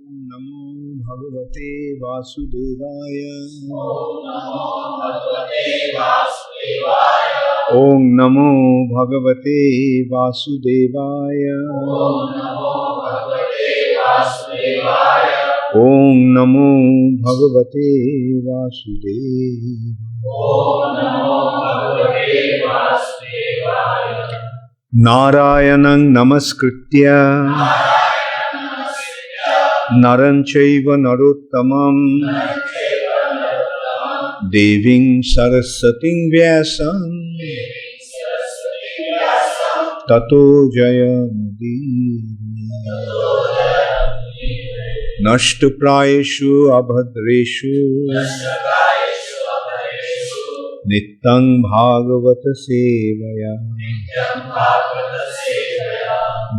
नमो भगवते वासुदेवाय। ओम नमो भगवते वासुदेवाय। ओम नमो भगवते वासुदेवाय। नारायणं नमस्कृत्य नरं चैव नरोत्तमं देवीं सरस्वतीं व्यासं ततो जयमुदीरये। नष्टप्रायेषु अभद्रेषु नित्यं भागवत सेवया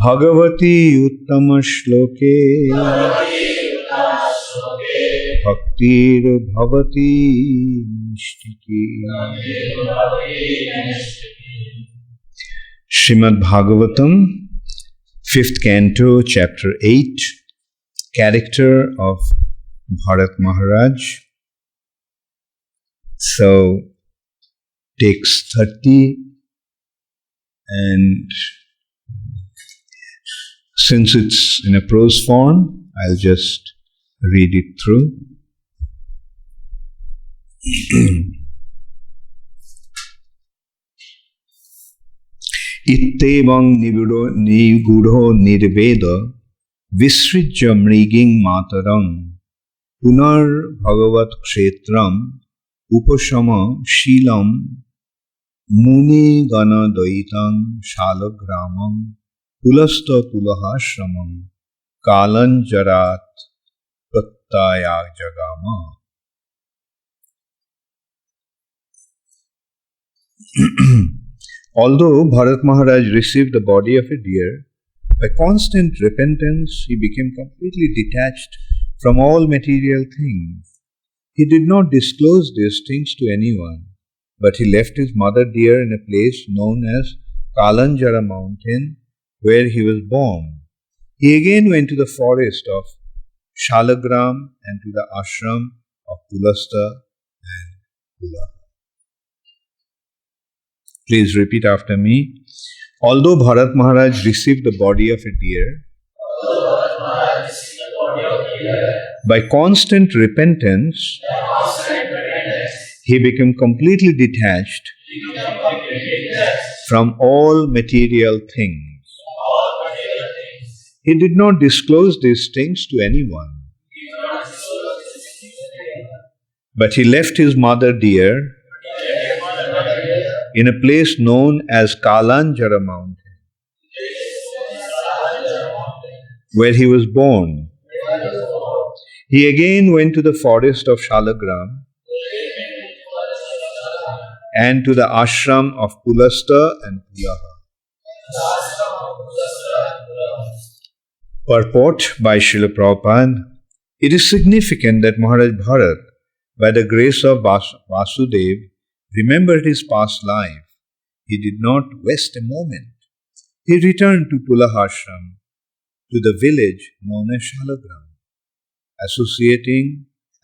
भगवती उत्तम श्लोके भक्तिर्भवति निष्ठिकी। Srimad Bhagavatam, 5th Canto, Chapter 8, Character of Bharat Maharaj. So, takes 30, and since it's in a prose form, I'll just read it through. Evaṁ nigūḍha-nirvedo visṛjya mṛgīṁ mātaraṁ punar bhagavat-kṣetram upaśama-śīla-muni-gaṇa-dayitaṁ śālagrāmaṁ pulastya-pulahāśramam kālañjarāt pratyājagāma. Although Bharat Maharaj received the body of a deer, by constant repentance he became completely detached from all material things. He did not disclose these things to anyone, but he left his mother deer in a place known as Kālañjara Mountain, where he was born. He again went to the forest of śālagrāmaṁ and to the ashram of Pulastya and Pulaha. Please repeat after me. Although Bharat Maharaj received the body of a deer, by constant repentance, he became completely detached from all material things. He did not disclose these things to anyone, but he left his mother deer in a place known as Kālañjara Mountain, where he was born. He again went to the forest of śālagrāmaṁ and to the ashram of Pulastya and Pulaha. Purport by Srila Prabhupada. It is significant that Maharaj Bharat, by the grace of Vasudeva, remembered his past life. He did not waste a moment. He returned to Pulahāśram, to the village known as śālagrāmaṁ.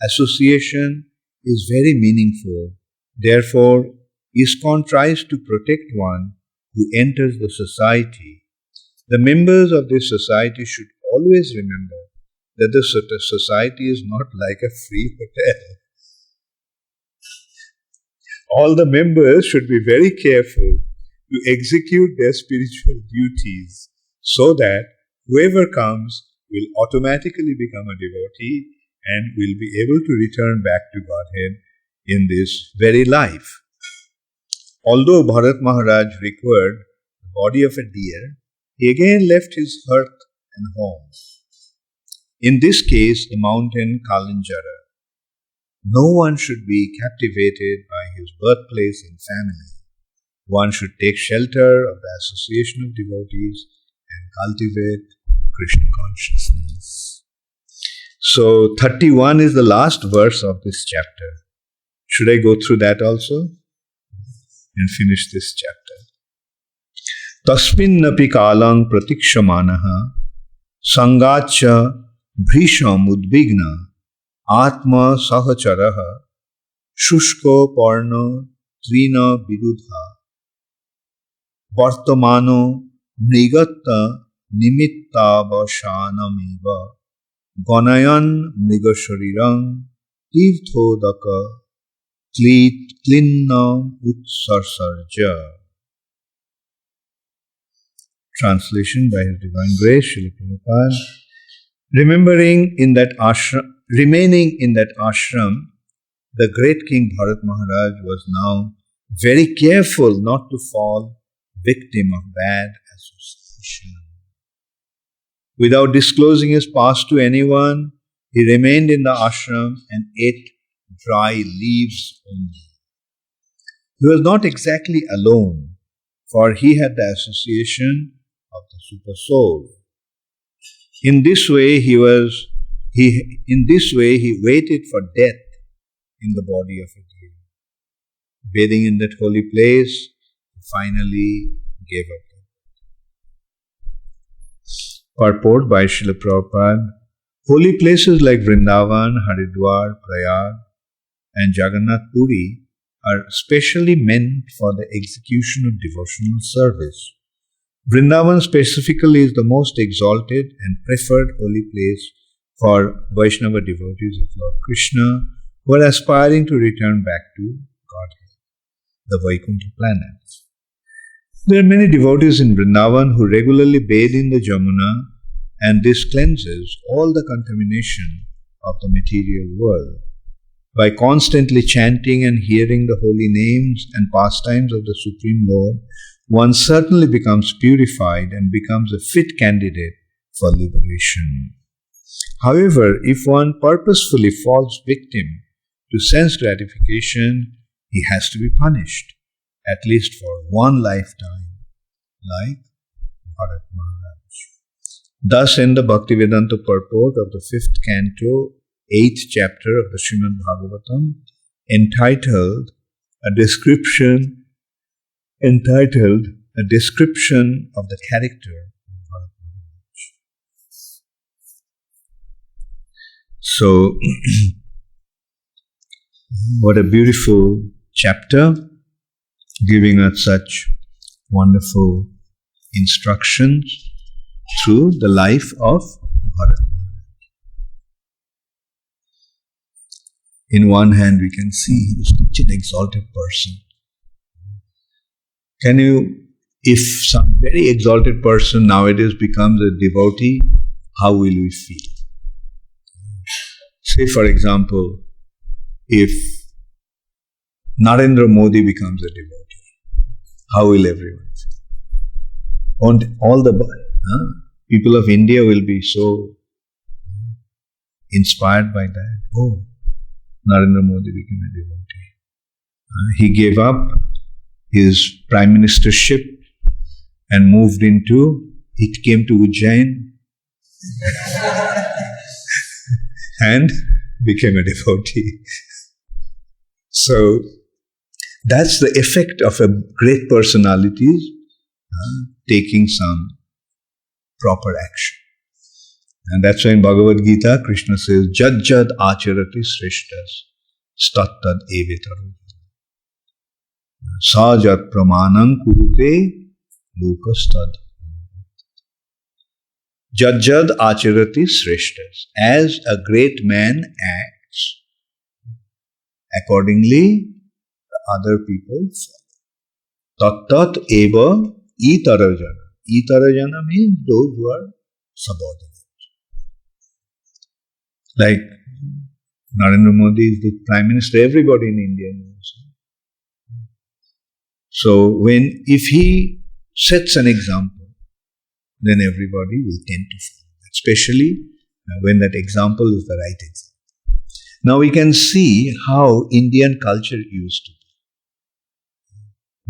Association is very meaningful. Therefore, ISKCON tries to protect one who enters the society. The members of this society should always remember that the society is not like a free hotel. All the members should be very careful to execute their spiritual duties so that whoever comes will automatically become a devotee and will be able to return back to Godhead in this very life. Although Bharat Maharaj required the body of a deer, he again left his hearth and home. In this case, the mountain Kālañjara. No one should be captivated by his birthplace and family. One should take shelter of the association of devotees and cultivate Krishna consciousness. So, 31 is the last verse of this chapter. Should I go through that also and finish this chapter? Tasminnapi kālaṁ pratikshamanaha sangacha bhrisham udvigna atma sahacharaha shushko parno trina vidudha vartamano mrigatta nimittavashanamiva ganayan mrigasharirang tirthodaka klinna utsarsarja. Translation by His Divine Grace, Srila Prabhupada. Remaining in that ashram, the great King Bharat Maharaj was now very careful not to fall victim of bad association. Without disclosing his past to anyone, he remained in the ashram and ate dry leaves only. He was not exactly alone, for he had the association of the Super Soul. In this way, he waited for death in the body of a deer. Bathing in that holy place, he finally gave up. Purport by Srila Prabhupada. Holy places like Vrindavan, Haridwar, Prayag and Jagannath Puri are specially meant for the execution of devotional service. Vrindavan specifically is the most exalted and preferred holy place for Vaishnava devotees of Lord Krishna who are aspiring to return back to Godhead, the Vaikuntha planets. There are many devotees in Vrindavan who regularly bathe in the Jamuna, and this cleanses all the contamination of the material world. By constantly chanting and hearing the holy names and pastimes of the Supreme Lord, one certainly becomes purified and becomes a fit candidate for liberation. However, if one purposefully falls victim to sense gratification, he has to be punished, at least for one lifetime, like Bharat Maharaj. Thus, in the Bhaktivedanta purport of the 5th canto, 8th chapter of the Srimad Bhagavatam, entitled A Description of the Character of Bharat Maharaj. So, what a beautiful chapter, giving us such wonderful instructions through the life of Bharat. In one hand, we can see he was such an exalted person. If some very exalted person nowadays becomes a devotee, how will we feel? Say, for example, if Narendra Modi becomes a devotee, how will everyone feel? All the people of India will be so inspired by that. Oh, Narendra Modi became a devotee. He gave up his prime ministership and it came to Ujjain and became a devotee. So, that's the effect of a great personality taking some proper action. And that's why in Bhagavad Gita, Krishna says, Jad jad acharati sreshtas stattad evetaru. Sajat pramanam kurute lokastad. Jad jad acharati sreshtas. As a great man acts, accordingly the other people follow. Tat tat eva itarajana. Itarajana means those who are subordinate. Like Narendra Modi is the Prime Minister, everybody in India knows. So if he sets an example, then everybody will tend to follow, especially when that example is the right example. Now we can see how Indian culture used to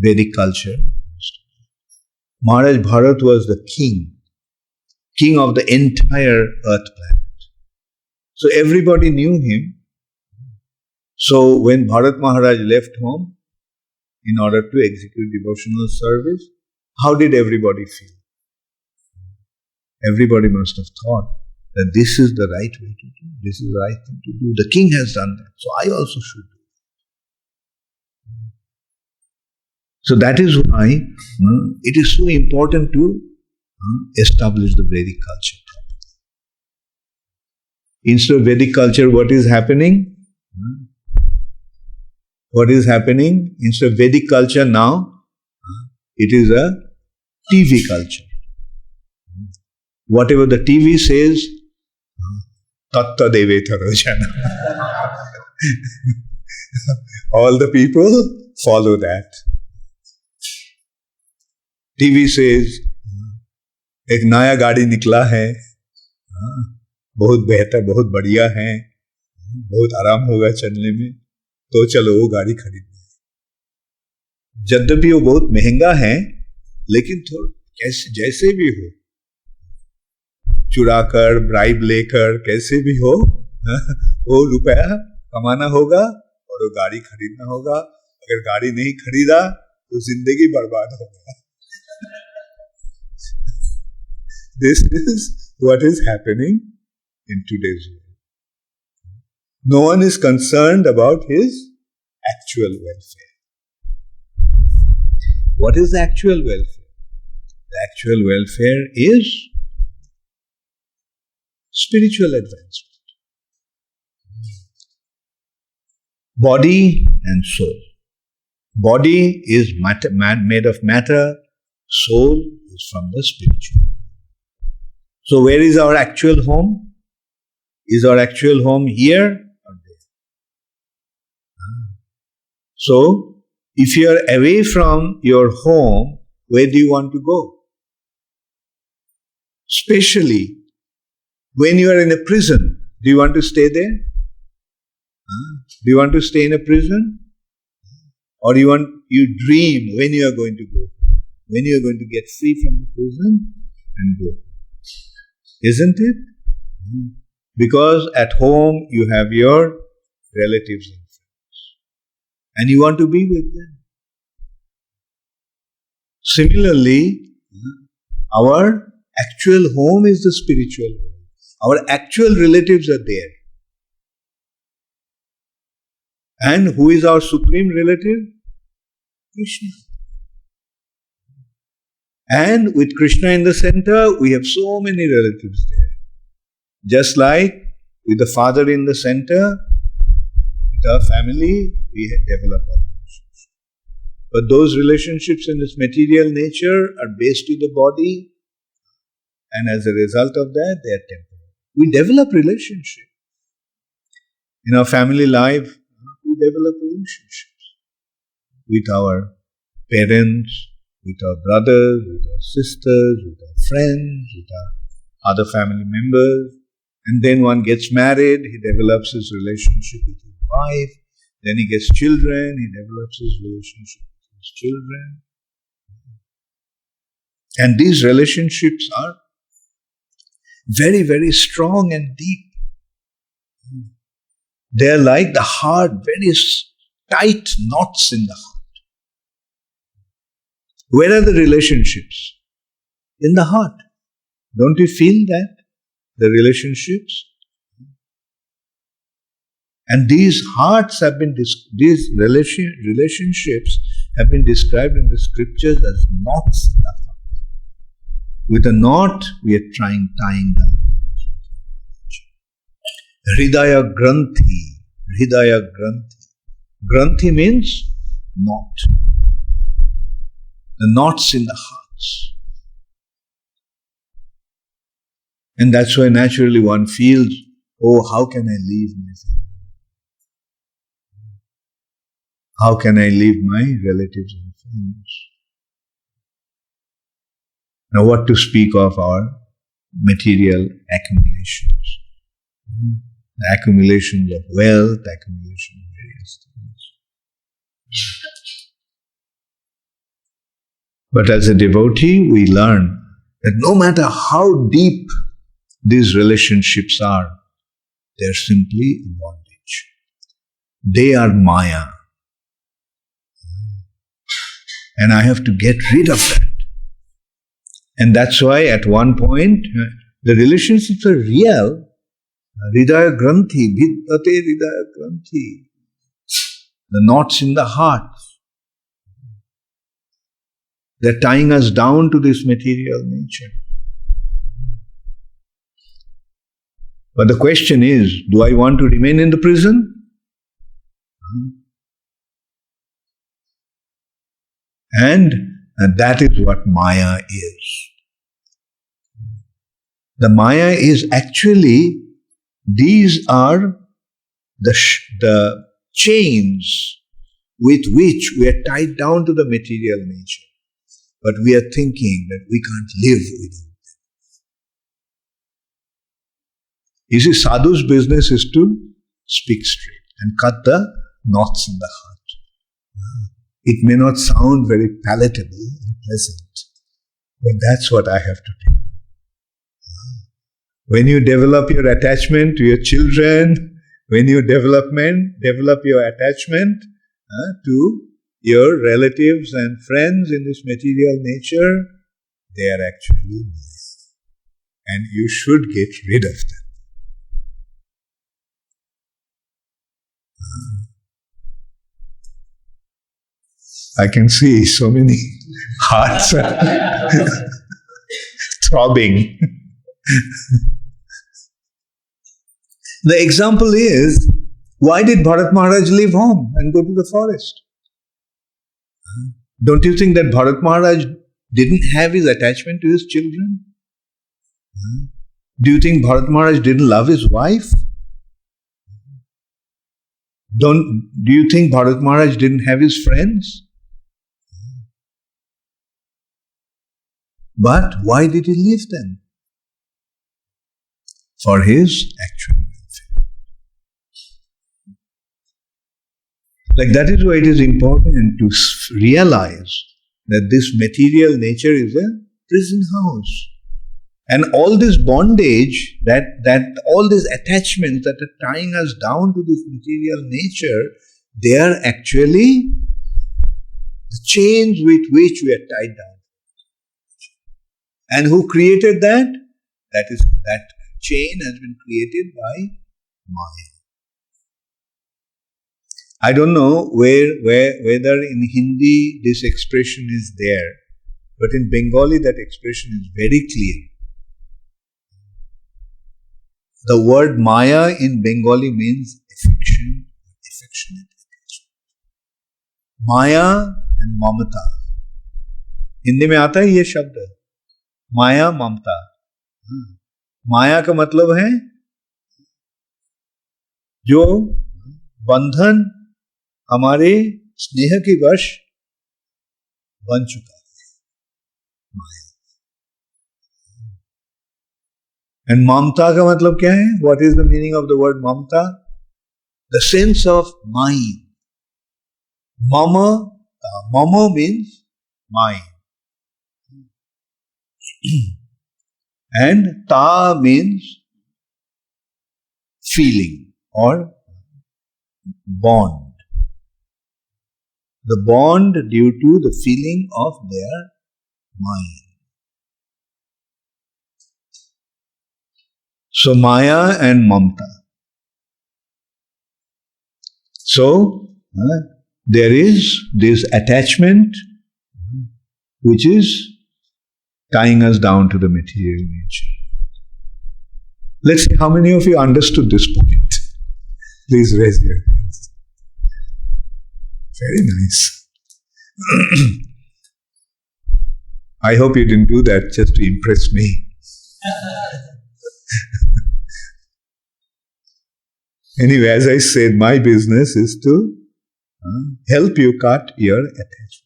be. Vedic culture used to be. Maharaj Bharat was the king of the entire earth planet. So everybody knew him. So when Bharat Maharaj left home in order to execute devotional service, how did everybody feel? Everybody must have thought, that this is the right way to do, this is the right thing to do. The king has done that, so I also should do it. So that is why it is so important to establish the Vedic culture. Instead of Vedic culture, what is happening? What is happening? Instead of Vedic culture now, it is a TV culture. Whatever the TV says, tatta devetaro jana. All the people follow that. TV says, एक नया गाड़ी निकला है, बहुत बेहतर, बहुत बढ़िया है, बहुत आराम होगा चलने में, तो चलो वो गाड़ी खरीदना है। यद्यपि वो बहुत महंगा है, लेकिन कैसे जैसे भी हो, चुराकर, ब्राइब लेकर, कैसे भी हो, वो रुपया कमाना होगा और वो गाड़ी खरीदना होगा। अगर गाड़ी नहीं खरीदा तो जिंदगी बर्बाद होगा। This is what is happening in today's world. No one is concerned about his actual welfare. What is the actual welfare? The actual welfare is spiritual advancement. Body and soul. Body is made of matter, soul is from the spiritual. So where is our actual home? Is our actual home here or there? So, if you are away from your home, where do you want to go? Especially when you are in a prison, do you want to stay there? Do you want to stay in a prison? Or you dream when you are going to go? When you are going to get free from the prison and go? Isn't it? Because at home you have your relatives and friends and you want to be with them. Similarly, our actual home is the spiritual world. Our actual relatives are there. And who is our supreme relative? Krishna. And with Krishna in the center, we have so many relatives there. Just like with the father in the center, with our family, we develop our relationships. But those relationships in this material nature are based in the body, and as a result of that, they are temporary. We develop relationships. In our family life, we develop relationships with our parents, with our brothers, with our sisters, with our friends, with our other family members. And then one gets married, he develops his relationship with his wife. Then he gets children, he develops his relationship with his children. And these relationships are very, very strong and deep. They are like the heart, very tight knots in the heart. Where are the relationships? In the heart. Don't you feel that? The relationships? And these hearts have been, these relationships have been described in the scriptures as knots in the heart. With a knot, we are tying down. Hridaya Granthi. Hridaya Granthi. Granthi means knot. The knots in the hearts. And that's why naturally one feels, oh, how can I leave my family? How can I leave my relatives and friends? Now what to speak of our material accumulations? The accumulations of wealth, accumulation of various things. But as a devotee, we learn that no matter how deep these relationships are, they are simply bondage. They are Maya. And I have to get rid of that. And that's why at one point, The relationships are real. Hridaya Granthi, Bhittate Hridaya Granthi. The knots in the heart. They're tying us down to this material nature. But the question is, do I want to remain in the prison? And that is what Maya is. The Maya is actually, these are the chains with which we are tied down to the material nature. But we are thinking that we can't live without them. You see, sadhu's business is to speak straight and cut the knots in the heart. It may not sound very palatable and pleasant, but that's what I have to do. When you develop your attachment to your children, when you develop your attachment to your relatives and friends in this material nature, they are actually nice. And you should get rid of them. I can see so many hearts throbbing. The example is, why did Bharat Maharaj leave home and go to the forest? Don't you think that Bharat Maharaj didn't have his attachment to his children? Do you think Bharat Maharaj didn't love his wife? Do you think Bharat Maharaj didn't have his friends? But why did he leave them? For his actual welfare. Like that is why it is important to realize that this material nature is a prison house. And all this bondage, that all these attachments that are tying us down to this material nature, they are actually the chains with which we are tied down. And who created that? That chain has been created by Maya. I don't know whether in Hindi this expression is there, but in Bengali that expression is very clear. The word Maya in Bengali means affection, affectionate attachment. Maya and Mamata. Hindi में आता है ये शब्द, माया ममता. माया का मतलब है जो बंधन हमारे स्नेह की वश बन चुका है, माया. And mamta का मतलब क्या है? What is the meaning of the word mamta? The sense of mine. Mama, mama means mine. And ta means feeling or bond. The bond due to the feeling of their mind. So Maya and Mamta. So there is this attachment which is tying us down to the material nature. Let's see how many of you understood this point. Please raise your hands. Very nice. I hope you didn't do that just to impress me. Anyway, as I said, my business is to help you cut your attachment.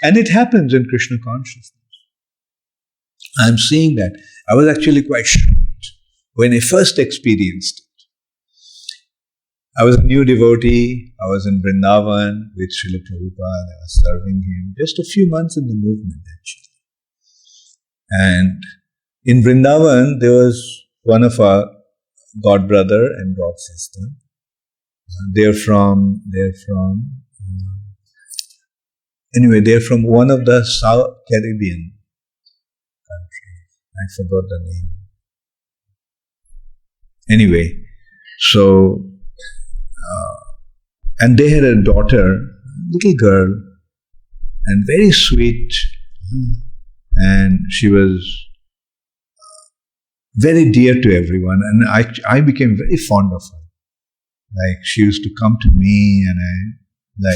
And it happens in Krishna consciousness. I am seeing that. I was actually quite shocked when I first experienced it. I was a new devotee. I was in Vrindavan with Srila Prabhupada. I was serving him. Just a few months in the movement, actually. And in Vrindavan, there was one of our god brother and god sister. They're from one of the South Caribbean countries. I forgot the name. Anyway, so, and they had a daughter, little girl, and very sweet, and she was very dear to everyone, and I became very fond of her. Like, she used to come to me, and I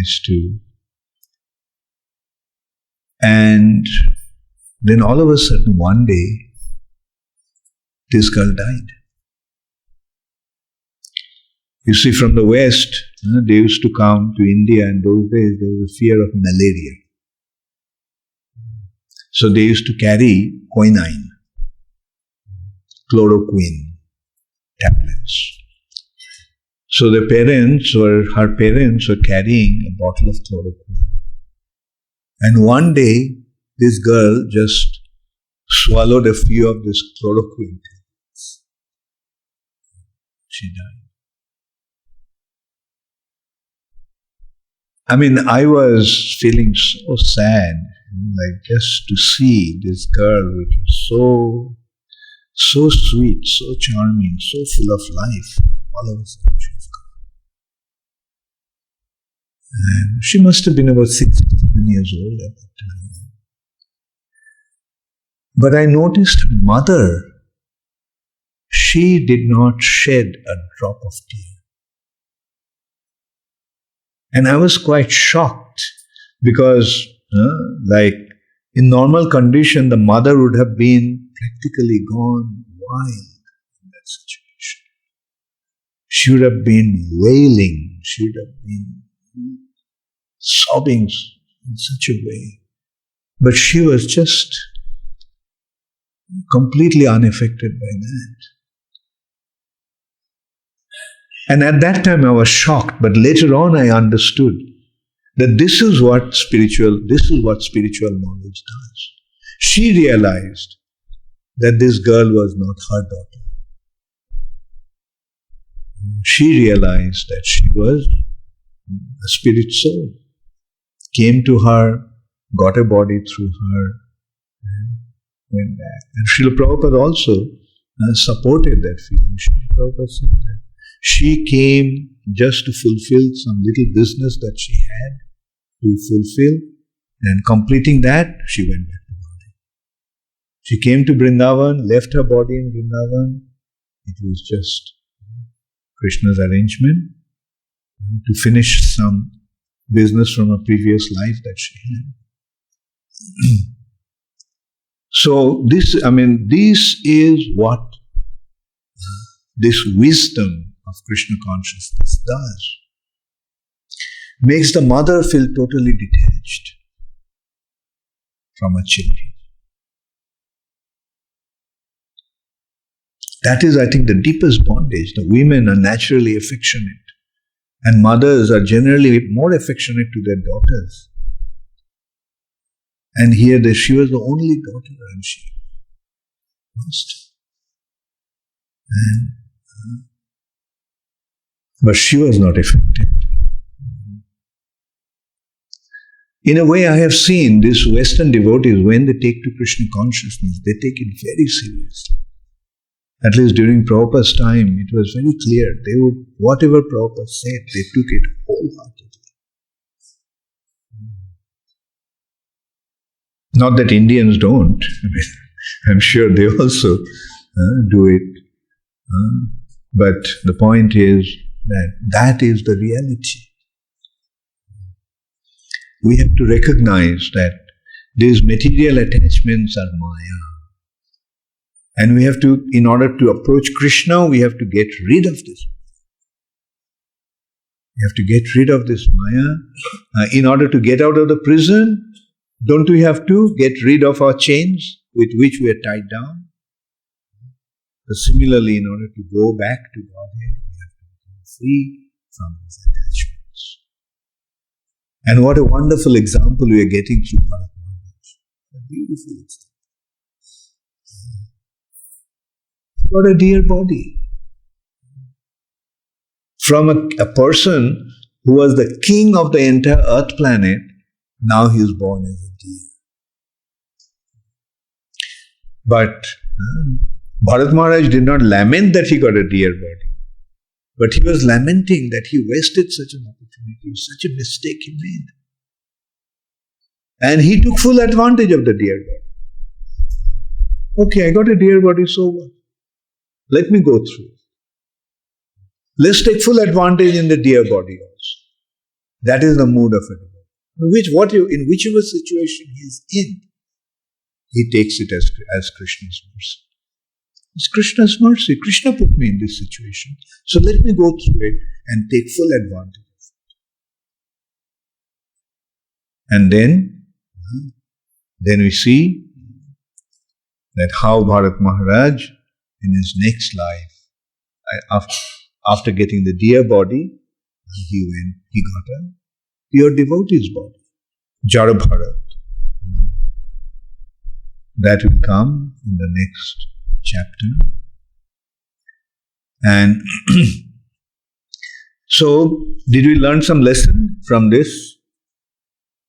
used to. And then all of a sudden, one day, this girl died. You see, from the West, they used to come to India, and those days there was a fear of malaria. So they used to carry quinine, chloroquine tablets. So her parents were carrying a bottle of chloroquine. And one day, this girl just swallowed a few of this chloroquine tablets. She died. I mean, I was feeling so sad, like just to see this girl, which was so sweet, so charming, so full of life. All of a sudden she was gone. And she must have been about 6 to 7 years old at that time. But I noticed her mother, she did not shed a drop of tear. And I was quite shocked because, like, in normal condition, the mother would have been practically gone wild in that situation. She would have been wailing, she would have been sobbing in such a way. But she was just completely unaffected by that. And at that time I was shocked, but later on I understood that this is what spiritual knowledge does. She realized that this girl was not her daughter. She realized that she was a spirit soul. Came to her, got a body through her, and went back. And Srila Prabhupada also supported that feeling. Srila Prabhupada said that she came just to fulfill some little business that she had to fulfill, and completing that, she went back to body. She came to Vrindavan, left her body in Vrindavan. It was just Krishna's arrangement to finish some business from a previous life that she had. So this is what this wisdom of Krishna consciousness does. Makes the mother feel totally detached from her children. That is, I think, the deepest bondage. The women are naturally affectionate, and mothers are generally more affectionate to their daughters. And here she was the only daughter, and she lost. But she was not affected. In a way, I have seen these Western devotees, when they take to Krishna consciousness, they take it very seriously. At least during Prabhupada's time, it was very clear. They would, whatever Prabhupada said, they took it wholeheartedly. Not that Indians don't. I'm sure they also do it. But the point is that is the reality. We have to recognize that these material attachments are Maya. And we have to, in order to approach Krishna, we have to get rid of this. We have to get rid of this Maya. In order to get out of the prison, don't we have to get rid of our chains with which we are tied down? But similarly, in order to go back to Godhead, we have to become free from these attachments. And what a wonderful example we are getting through Bhagavat. A beautiful example. What a dear body. From a person who was the king of the entire earth planet, now he is born as a deer. But Bharat Maharaj did not lament that he got a dear body, but he was lamenting that he wasted such an opportunity, such a mistake he made. And he took full advantage of the dear body. Okay, I got a dear body, so what? Let me go through it. Let's take full advantage in the dear body also. That is the mood of a devotee. In whichever situation he is in, he takes it as Krishna's mercy. It's Krishna's mercy. Krishna put me in this situation, so let me go through it and take full advantage of it. And then we see that how Bharat Maharaj in his next life, after getting the dear body, he got a pure devotee's body. Jara Bharat. That will come in the next chapter. And so, did we learn some lesson from this?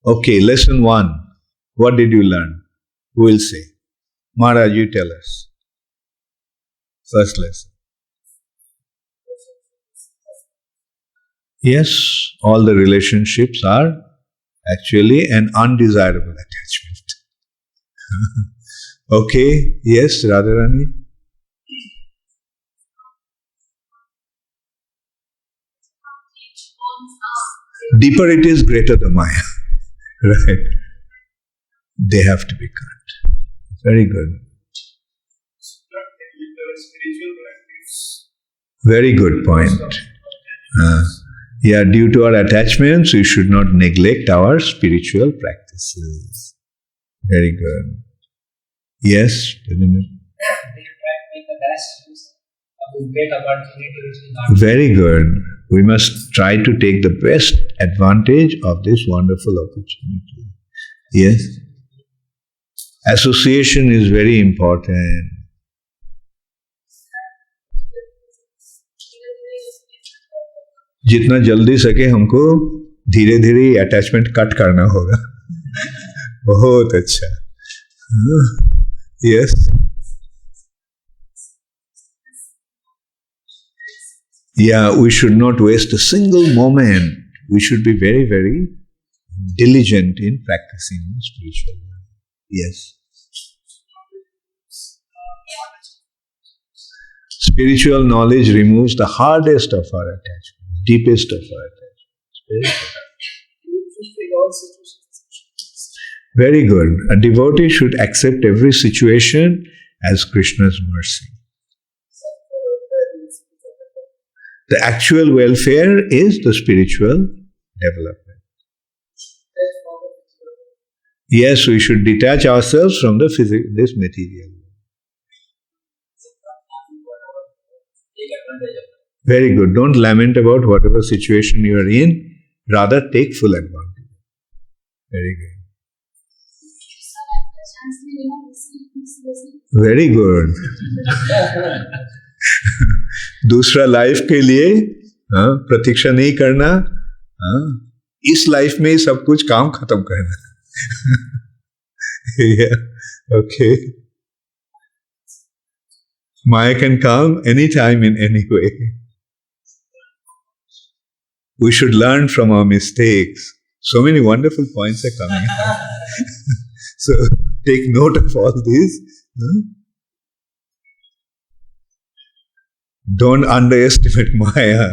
Okay, lesson 1. What did you learn? Who will say? Maharaj, you tell us. First lesson. Yes, all the relationships are actually an undesirable attachment. Okay, yes, Radharani? Deeper it is, greater the Maya. Right? They have to be cut. Very good. Very good point. Yeah, due to our attachments, we should not neglect our spiritual practices. Very good. Yes, very good. We must try to take the best advantage of this wonderful opportunity. Yes. Association is very important. जितना जल्दी सके हमको धीरे धीरे attachment cut करना होगा. बहुत अच्छा. Yes. Yeah, we should not waste a single moment. We should be very, very diligent in practicing spiritual life. Yes. Spiritual knowledge removes the hardest of our attachments, deepest of our attachments. Very good. A devotee should accept every situation as Krishna's mercy. The actual welfare is the spiritual development. Yes, we should detach ourselves from this material. Very good. Don't lament about whatever situation you are in. Rather, take full advantage. Very good. Very good. दूसरा life के लिए प्रतीक्षा नहीं करना, इस life में ही सब कुछ काम खत्म करना. Yeah, okay. Maya can come anytime in any way. We should learn from our mistakes. So many wonderful points are coming up. So take note of all these. Don't underestimate Maya.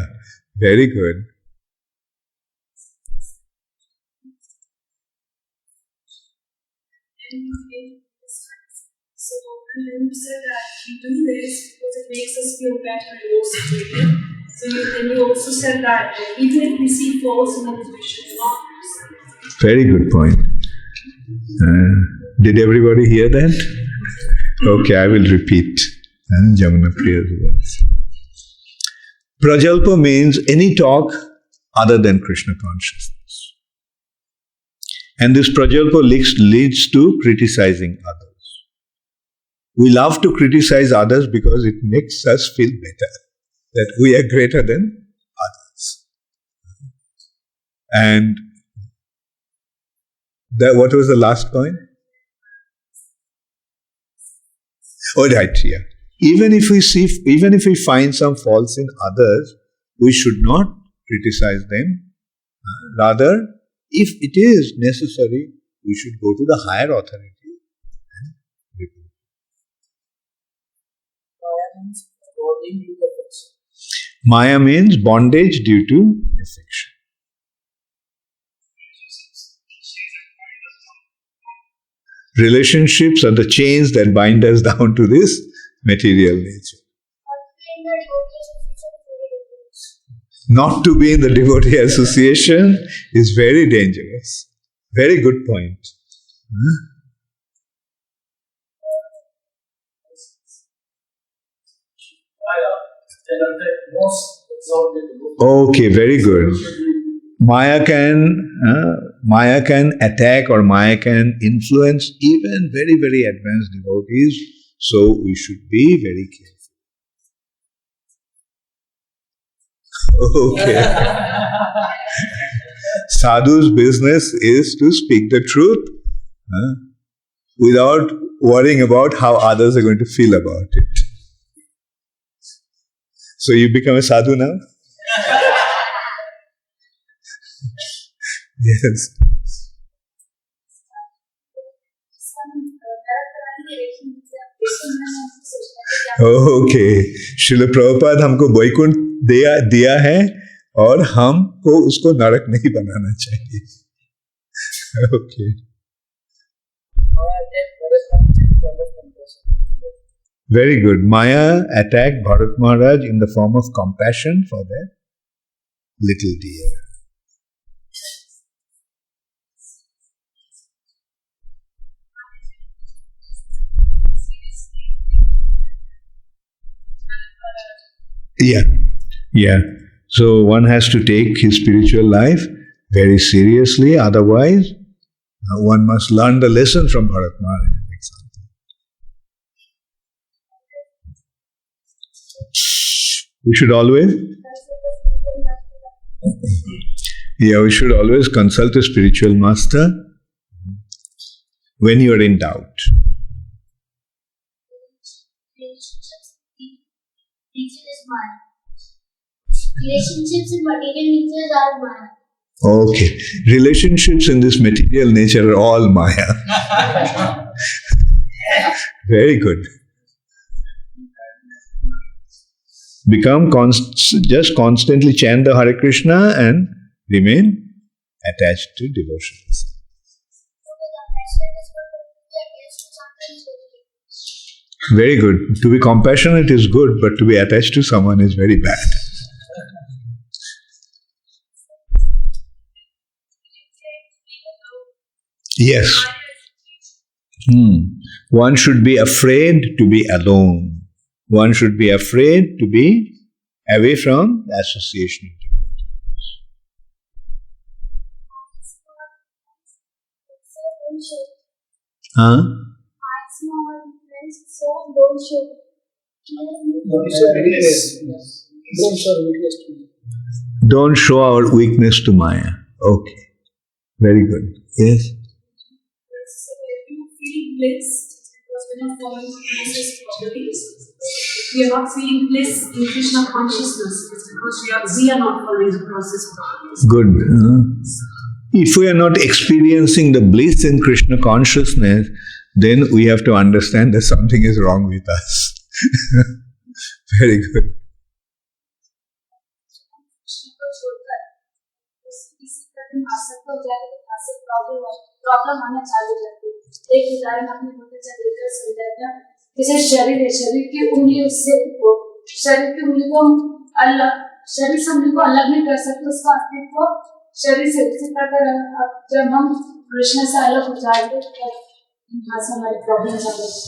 Very good. So, and then you said that we do this because it makes us feel better in those situations. So, and you also said that even if we see faults in others, we should not. Very good point. Did everybody hear that? Okay, I will repeat. Jamuna Priya's words. Prajalpa means any talk other than Krishna consciousness. And this prajalpa leads to criticizing others. We love to criticize others because it makes us feel better, that we are greater than others. And what was the last point? Oh, right, yeah. Even if we find some faults in others, we should not criticize them. Rather, if it is necessary, we should go to the higher authority and report. Maya means bondage due to affection. Relationships are the chains that bind us down to this material nature. Not to be in the devotee association is very dangerous. Very good point. Okay, very good. Maya can attack or Maya can influence even very, very advanced devotees. So we should be very careful. Okay. Sadhu's business is to speak the truth without worrying about how others are going to feel about it. So you become a sadhu now? Yes. Okay. Srila Prabhupada हमको वैकुंठ दिया है और हमको उसको नरक नहीं बनाना चाहिए. Okay. Very good. Maya attacked Bharat Maharaj in the form of compassion for that little deer. Yeah. So one has to take his spiritual life very seriously, otherwise one must learn the lesson from Bharat Maharaj. We should always consult a spiritual master when you are in doubt. Relationships in material nature are Maya. Okay. Relationships in this material nature are all Maya. Very good. Just constantly chant the Hare Krishna and remain attached to devotion. Very good. To be compassionate is good, but to be attached to someone is very bad. Yes. One should be afraid to be alone. One should be afraid to be away from the association of Don't show our weakness to Maya. Okay. Very good. Yes. You feel bliss because when you're following Krishna's properties, we are not feeling bliss in Krishna consciousness. It's because we are not following the process properties. Good. If we are not experiencing the bliss in Krishna consciousness, then we have to understand that something is wrong with us. Very good. Problem आना चालू करती है. एक उदाहरण अपने बच्चा देखकर समझाता है. जैसे शरीर है, शरीर की उंगली उससे शरीर की उंगली को अलग, शरीर से उंगली को अलग नहीं कर सकते, उसका अस्तित्व शरीर से. इसी प्रकार जब हम कृष्ण से अलग हो जाएंगे तब यहाँ से हमारी प्रॉब्लम चालू होती है.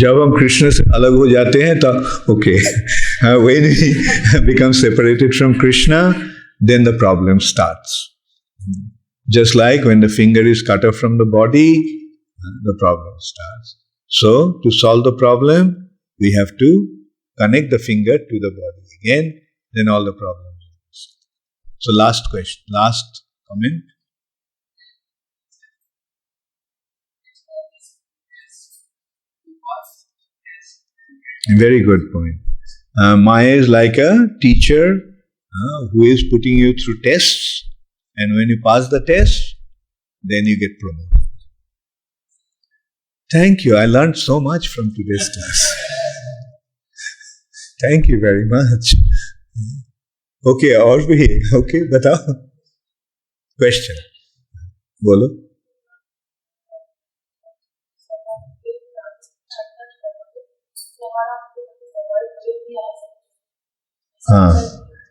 जब हम कृष्ण से अलग हो जाते हैं तो okay, when we become separated from Krishna, then the problem starts. Just like when the finger is cut off from the body, the problem starts. So, to solve the problem, we have to connect the finger to the body again, then all the problems will be solved. So, last question, last comment. Very good point. Maya is like a teacher who is putting you through tests, and when you pass the test, then you get promoted. Thank you. I learned so much from today's class. Thank you very much. Okay, और भी okay, बताओ. Question. बोलो. हाँ,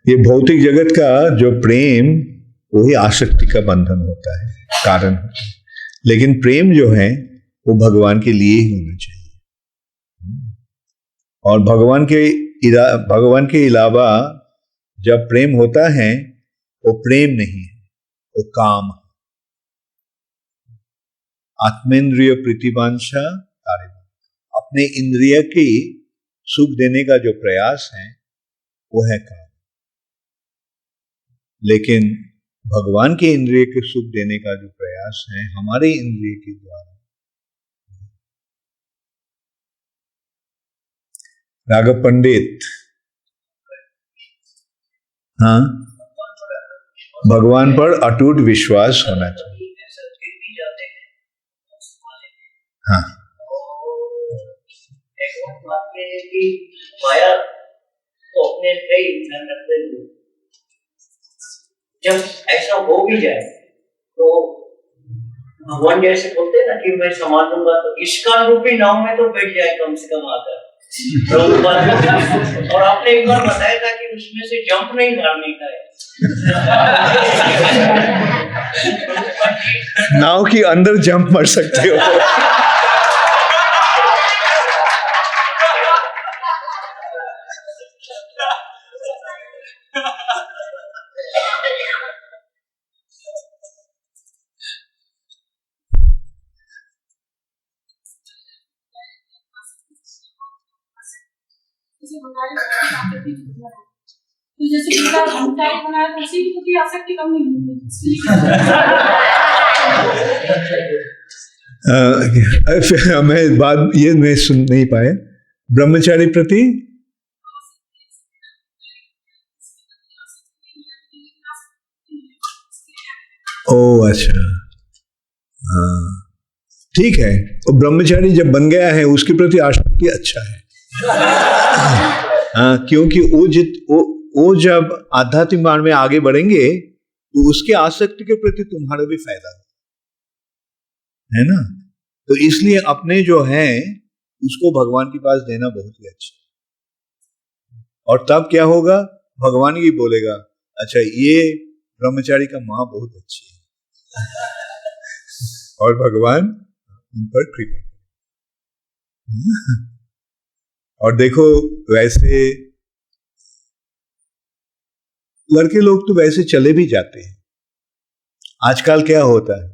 ये भौतिक जगत का जो प्रेम वही आसक्ति का बंधन होता है, कारण होता है. लेकिन प्रेम जो है वो भगवान के लिए ही होना चाहिए. और भगवान के अलावा जब प्रेम होता है वो प्रेम नहीं है, वो काम है. आत्मेंद्रिय प्रतिवांछा कार्य, अपने इंद्रिय की सुख देने का जो प्रयास है वो है काम. लेकिन भगवान के इंद्रिय के सुख देने का जो प्रयास है हमारे इंद्रिय के द्वारा. राघव पंडित, हाँ, भगवान पर अटूट विश्वास होना चाहिए. हाँ, माया तो अपने जब ऐसा हो भी जाए तो भगवान जैसे बोलते हैं ना कि मैं संभाल लूंगा, तो इसका रूपी नाव में तो बैठ जाए कम से कम आकर. और आपने एक बार बताया था कि उसमें से जंप नहीं मारने का है. नाव के अंदर जंप मार सकते हो. तो जैसे बनाया उसी की आसक्ति कम नहीं होगी. मैं बात ये मैं सुन नहीं पाया. ब्रह्मचारी प्रति ओ अच्छा, हाँ ठीक है. तो ब्रह्मचारी जब बन गया है उसके प्रति आसक्ति अच्छा है. हाँ, क्योंकि वो जब आध्यात्मिक मार्ग में आगे बढ़ेंगे तो उसके आसक्ति के प्रति तुम्हारा भी फायदा है ना. तो इसलिए अपने जो है उसको भगवान के पास देना बहुत ही अच्छा. और तब क्या होगा, भगवान ही बोलेगा अच्छा ये ब्रह्मचारी का माँ बहुत अच्छी है. और भगवान उन पर कृपा. और देखो वैसे लड़के लोग तो वैसे चले भी जाते हैं. आजकल क्या होता है,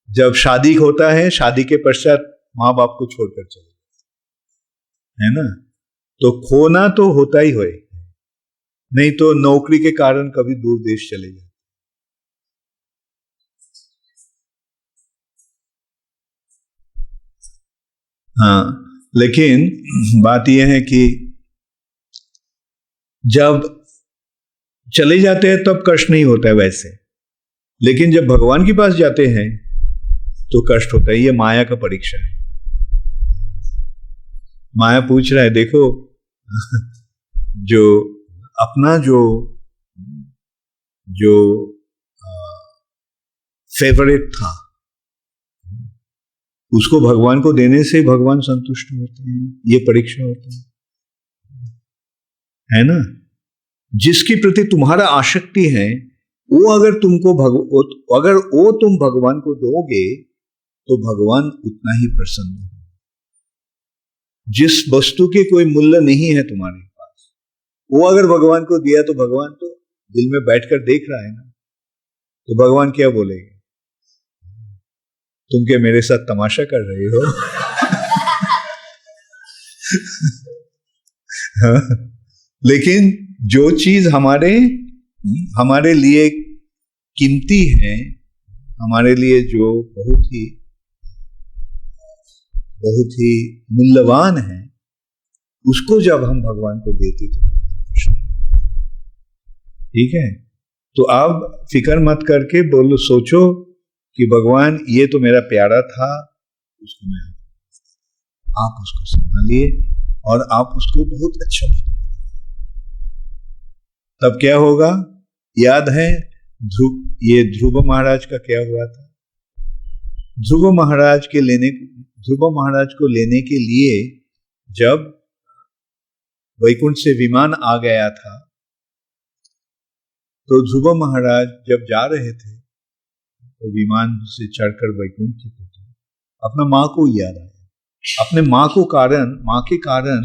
जब शादी होता है शादी के पश्चात माँ बाप को छोड़कर चले है ना, तो खोना तो होता ही होए, नहीं तो नौकरी के कारण कभी दूर देश चले जाते. हाँ, लेकिन बात यह है कि जब चले जाते हैं तब कष्ट नहीं होता है वैसे, लेकिन जब भगवान के पास जाते हैं तो कष्ट होता है. ये माया का परीक्षा है. माया पूछ रहा है देखो जो अपना जो फेवरेट था उसको भगवान को देने से भगवान संतुष्ट होते हैं. ये परीक्षा होती है ना. जिसके प्रति तुम्हारा आसक्ति है वो अगर तुम भगवान को दोगे तो भगवान उतना ही प्रसन्न हो. जिस वस्तु के कोई मूल्य नहीं है तुम्हारे पास, वो अगर भगवान को दिया तो भगवान तो दिल में बैठकर देख रहा है ना, तो भगवान क्या बोलेंगे, तुम क्या मेरे साथ तमाशा कर रहे हो. हाँ, लेकिन जो चीज हमारे लिए कीमती है, हमारे लिए जो बहुत ही बहुत ही मूल्यवान है, उसको जब हम भगवान को देते तो ठीक है। तो आप फिक्र मत करके बोलो, सोचो कि भगवान ये तो मेरा प्यारा था, उसको मैं आप उसको संभालिए और आप उसको बहुत अच्छा बनाइए। तब क्या होगा? याद है ध्रुव महाराज का क्या हुआ था? ध्रुव महाराज को लेने के लिए जब वैकुंठ से विमान आ गया था, तो ध्रुव महाराज जब जा रहे थे तो विमान से चढ़कर वैकुंठ की तरफ अपना माँ को याद आया। अपने माँ के कारण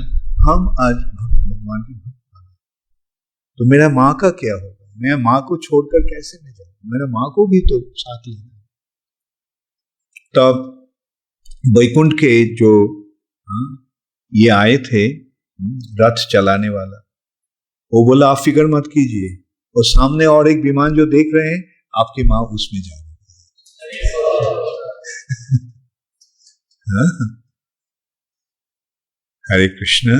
हम आज भगवान की भक्त बने। तो मेरा माँ का क्या होगा? मैं माँ को छोड़कर कैसे मैं जाऊँ? मेरा माँ को भी तो साथ लेना। तब वैकुंठ के जो ये आए थे रथ चलाने वाला, वो बोला आप फिक्र मत कीजिए, और सामने और एक विमान जो देख रहे हैं आपकी माँ उसमें जा रही है। Hare Krishna,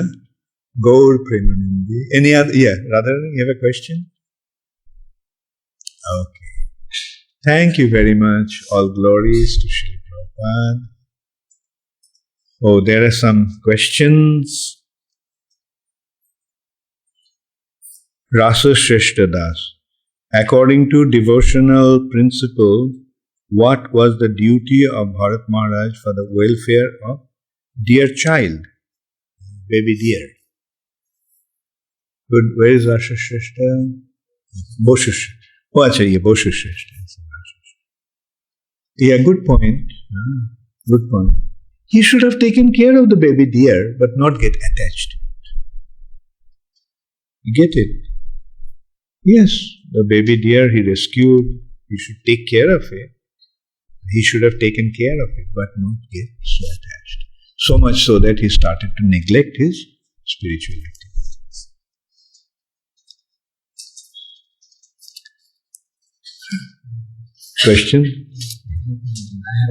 Gaur Premanandi. Any other? Yeah, Radharani, you have a question? Okay. Thank you very much. All glories to Srila Prabhupada. Oh, there are some questions. Rasa Shrestha Das. According to devotional principle, what was the duty of Bharat Maharaj for the welfare of dear child? Baby deer. Good. Where is Rasa Shrestha? Boshish. Oh, acha, ye Boshish Shrestha. Yeah, good point. Good point. He should have taken care of the baby deer, but not get attached to it. You get it? Yes, the baby deer he rescued, he should take care of it. He should have taken care of it, but not get so attached. So much so that he started to neglect his spiritual activities. Question?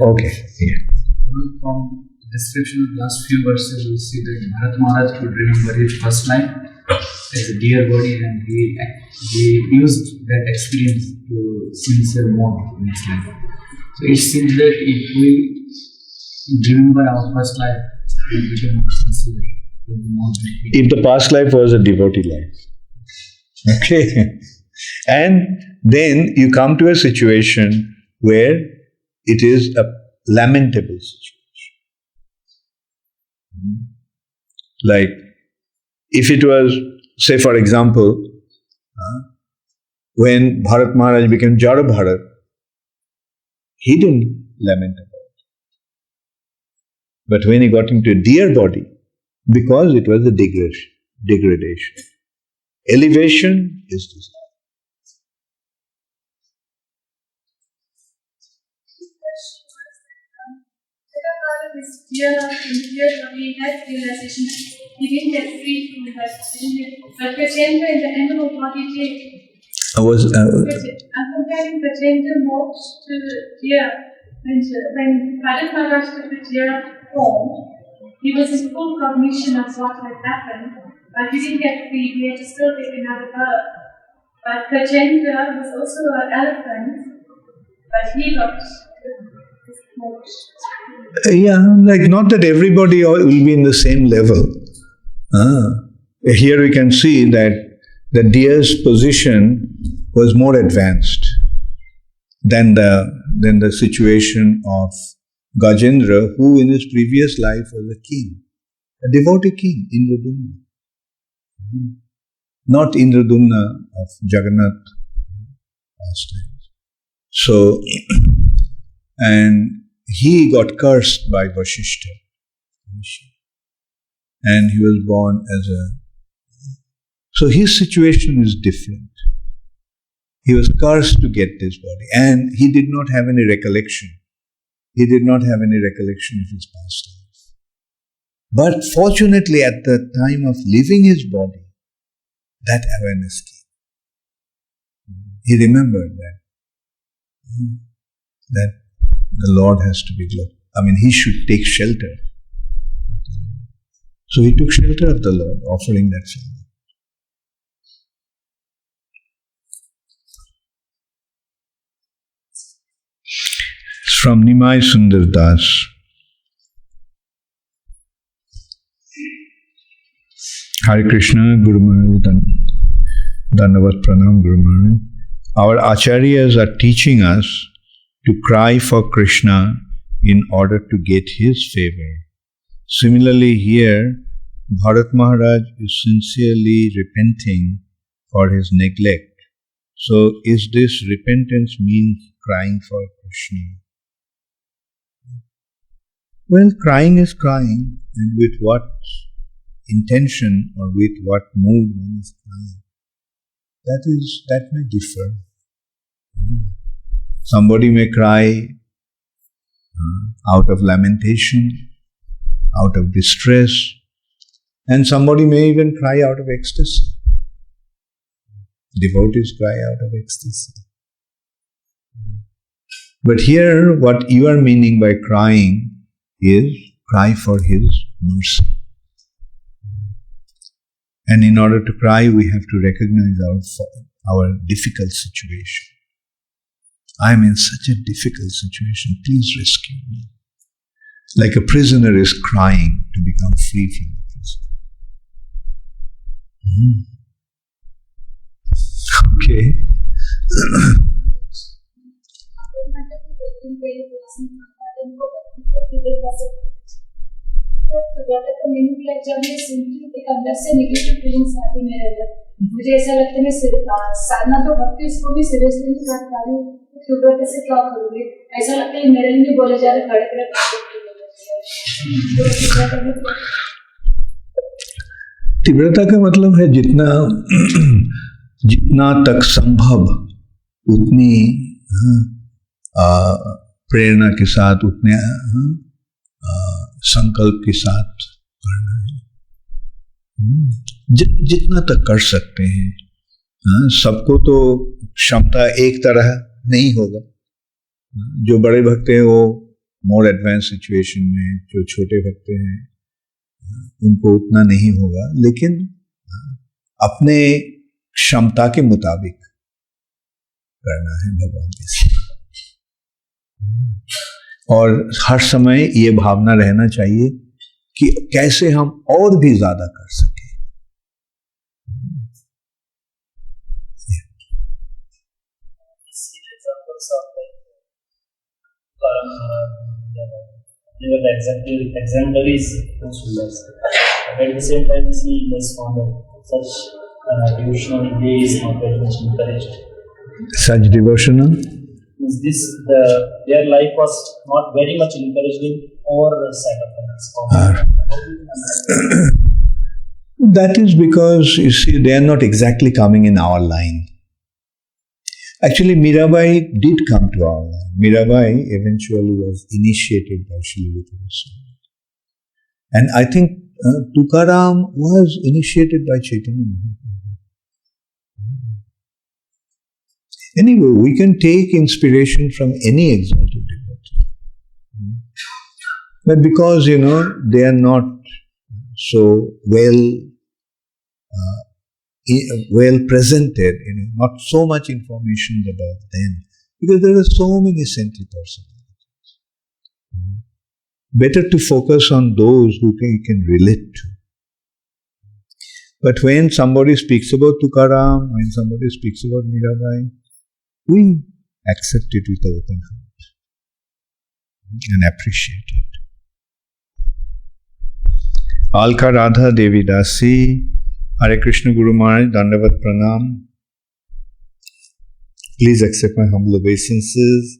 Okay. Yeah. From the description of the last few verses, we see that Bharat Maharaj could remember his first life as a dear body, and he used that experience to sincere more in his life. So it seems that if we remember our first life, we become sincere. If the past life was a devotee life. Okay. And then you come to a situation where it is a lamentable situation. Like, if it was, say for example, when Bharat Maharaj became Jara Bharat, he didn't lament about it. But when he got into a dear body, because it was a degradation. Elevation is desire. This dear body had realization he didn't get free from that. But Gajendra in the animal body did. I'm comparing Gajendra more to the deer. When Bharat Maharaj took the deer form, he was in full cognition of what had happened, but he didn't get free. He had to still take another birth. But Gajendra was also an elephant, but he got yeah, like not that everybody will be in the same level. Here we can see that the deer's position was more advanced than the situation of Gajendra, who in his previous life was a king, a devotee king, Indradumna. Not Indradumna of Jagannath pastimes. So, and he got cursed by Vasishtha. And he was born as a... So his situation is different. He was cursed to get this body. And he did not have any recollection. He did not have any recollection of his past life. But fortunately, at the time of leaving his body, that awareness came. He remembered that the Lord has to be glorified. I mean, he should take shelter So he took shelter of the Lord, offering that flower. It's from Nimai Sundar Das. Hare Krishna, Guru Maharaj, Dandavat Pranam, Guru Maharaj. Our acharyas are teaching us to cry for Krishna in order to get his favor. Similarly here, Bharat Maharaj is sincerely repenting for his neglect. So is this repentance mean crying for Krishna? Well, crying is crying, and with what intention or with what mood one is crying, that may differ. Somebody may cry out of lamentation, out of distress, and somebody may even cry out of ecstasy. Devotees cry out of ecstasy. But here, what you are meaning by crying is cry for his mercy. And in order to cry, we have to recognize our difficult situation. I am in such a difficult situation, please rescue me. Like a prisoner is crying to become free from the prison. Okay. जब मैं सुनती हूँ एक अंदर से negative feelings आती है मेरे अंदर, मुझे ऐसा लगता है मैं साधना तो भक्ति उसको भी सीरियसली नहीं कर पा रही हूँ, तीव्रता कैसे क्या करूँगी, ऐसा लगता है मेरे लिए बोले जा रहे खड़े खड़े तीव्रता का मतलब है जितना तक संभव उतनी प्रेरणा के साथ, उतने संकल्प के साथ करना है, जितना तक कर सकते हैं। सबको तो क्षमता एक तरह नहीं होगा। जो बड़े भक्त हैं वो मोर एडवांस सिचुएशन में, जो छोटे भक्त हैं उनको उतना नहीं होगा, लेकिन अपने क्षमता के मुताबिक करना है भगवान के साथ। और हर समय ये भावना रहना चाहिए कि कैसे हम और भी ज्यादा कर सकें। Exemplaries consumers. At the same time, see less fond of such devotional day is not very much encouraged. Such devotional? Is this their life was not very much encouraging or sacrifice? That is because, you see, they are not exactly coming in our line. Actually, Mirabai did come to our line. Mirabai eventually was initiated by Srila Swami. And I think Tukaram was initiated by Chaitanya Mahaprabhu. Anyway, we can take inspiration from any exalted devotee. But because, they are not so well presented, not so much information about them, because there are so many saintly personalities. Better to focus on those who you can relate to. But when somebody speaks about Tukaram, when somebody speaks about Mirabai, we accept it with an open heart and appreciate it. Alka Radha Devi Dasi, Hare Krishna Guru Maharaj, Dandavat Pranam. Please accept my humble obeisances.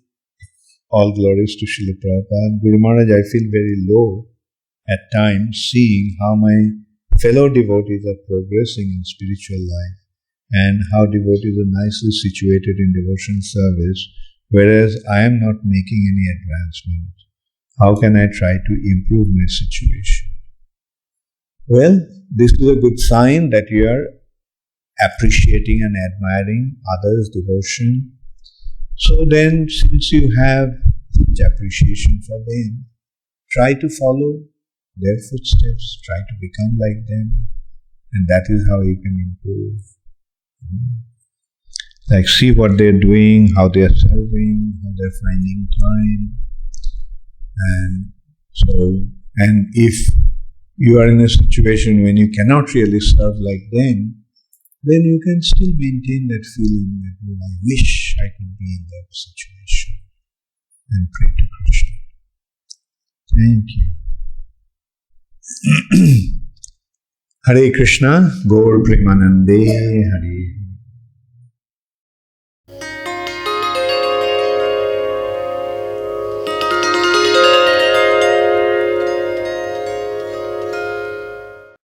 All glories to Srila Prabhupada. Guru Maharaj, I feel very low at times seeing how my fellow devotees are progressing in spiritual life and how devotees are nicely situated in devotional service, whereas I am not making any advancement. How can I try to improve my situation? Well, this is a good sign that you are appreciating and admiring others' devotion. So then, since you have such appreciation for them, try to follow their footsteps, try to become like them, and that is how you can improve. Like, see what they're doing, how they are serving, how they're finding time. And if you are in a situation when you cannot really serve like them, then you can still maintain that feeling that, oh, I wish I could be in that situation, and pray to Krishna. Thank you. Hare Krishna, Gaur Premanande, Hare